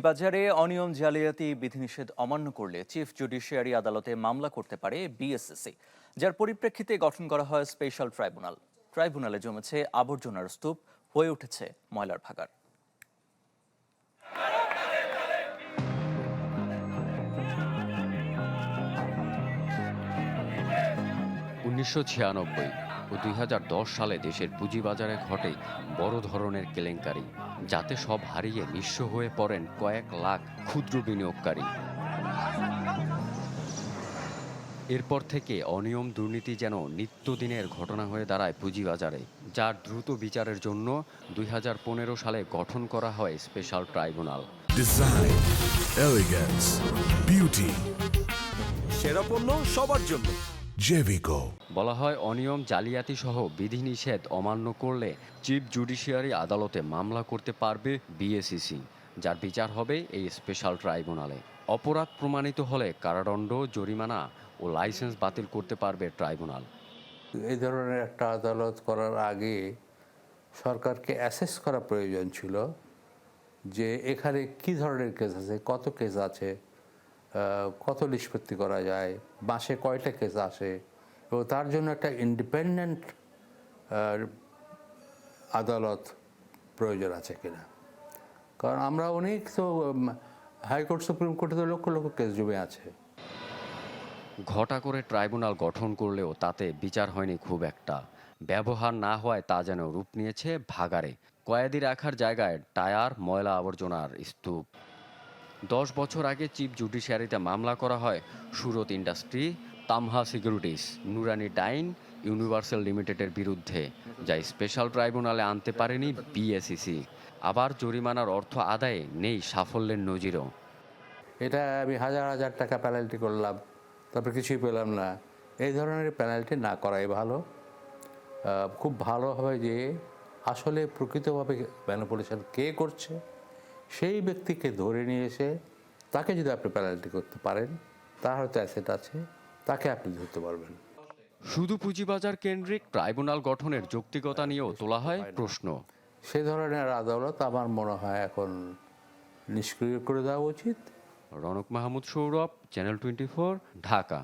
বাজারে অনিয়ম জালিয়াতি বিধিনিষেধ অমান্য করলে চিফ জুডিশিয়ারি আদালতে মামলা করতে পারে বিএসসিসি, যার পরিপ্রেক্ষিতে গঠন করা হয় স্পেশাল ট্রাইব্যুনাল। ট্রাইব্যুনালে জমেছে আবর্জনার স্তূপ, হয়ে উঠেছে ময়লার ভাগাড়। 1996 ও 2010 সালে দেশের পুঁজিবাজারে ঘটে বড় ধরনের কেলেঙ্কারি, যাতে সব হারিয়ে নিঃস্ব হয়ে পড়েন কয়েক লাখ ক্ষুদ্র বিনিয়োগকারী। এরপর থেকে অনিয়ম দুর্নীতি যেন নিত্যদিনের ঘটনা হয়ে দাঁড়ায় পুঁজিবাজারে, যার দ্রুত বিচারের জন্য 2015 সালে গঠন করা হয় special tribunal. Design, elegance, beauty, সেরা পণ্য সবার জন্য। জেভিকো। বলা হয় অনিয়ম জালিয়াতি সহ বিধিনিষেধ অমান্য করলে চিফ জুডিশিয়ারি আদালতে মামলা করতে পারবে বিএসসিসি, যার বিচার হবে এই স্পেশাল ট্রাইব্যুনালে। অপরাধ প্রমাণিত হলে কারাদণ্ড, জরিমানা ও লাইসেন্স বাতিল করতে পারবে ট্রাইব্যুনাল। এই ধরনের একটা আদালত করার আগে সরকারকে অ্যাসেস করা প্রয়োজন ছিল যে এখানে কি ধরনের কেস আছে, কত কেস আছে, কত নিষ্পত্তি করা যায়, মাসে কয়টা কেস আসে, এবং তার জন্য একটা ইন্ডিপেন্ডেন্ট আদালত প্রয়োজন আছে কিনা। কারণ আমরা অনেক তো হাইকোর্ট, সুপ্রিম কোর্টে তো লক্ষ লক্ষ কেস জমে আছে। ঘটা করে ট্রাইব্যুনাল গঠন করলেও তাতে বিচার হয়নি খুব একটা। ব্যবহার না হওয়ায় তা যেন রূপ নিয়েছে ভাগাড়ে, কয়েদি রাখার জায়গায় টায়ার, ময়লা আবর্জনার স্তূপ। 10 বছর আগে চিফ জুডিশিয়ারিতে মামলা করা হয় সুরত ইন্ডাস্ট্রি, তামহা সিকিউরিটিস, নুরানি ডাইন, ইউনিভার্সাল লিমিটেডের বিরুদ্ধে, যা স্পেশাল ট্রাইব্যুনালে আনতে পারেনি বিএসসিসি। আবার জরিমানার অর্থ আদায়ে নেই সাফল্যের নজিরও। এটা আমি হাজার হাজার টাকা পেনাল্টি করলাম, তারপর কিছুই পেলাম না। এই ধরনের পেনাল্টি না করাই ভালো। খুব ভালো হবে যে আসলে প্রকৃতভাবে ম্যানিপুলেশন কে করছে সেই ব্যক্তিকে ধরে নিয়ে এসে তাকে যদি আপনি পেনাল্টি করতে পারেন, তার হয়তো অ্যাসেট আছে, তাকে আপনি ধরতে পারবেন। শুধু পুঁজিবাজার কেন্দ্রিক ট্রাইব্যুনাল গঠনের যৌক্তিকতা নিয়েও তোলা হয় প্রশ্ন। সে ধরনের আদালত আমার মনে হয় এখন নিষ্ক্রিয় করে দেওয়া উচিত। রনক মাহমুদ সৌরভ, চ্যানেল 24, ঢাকা।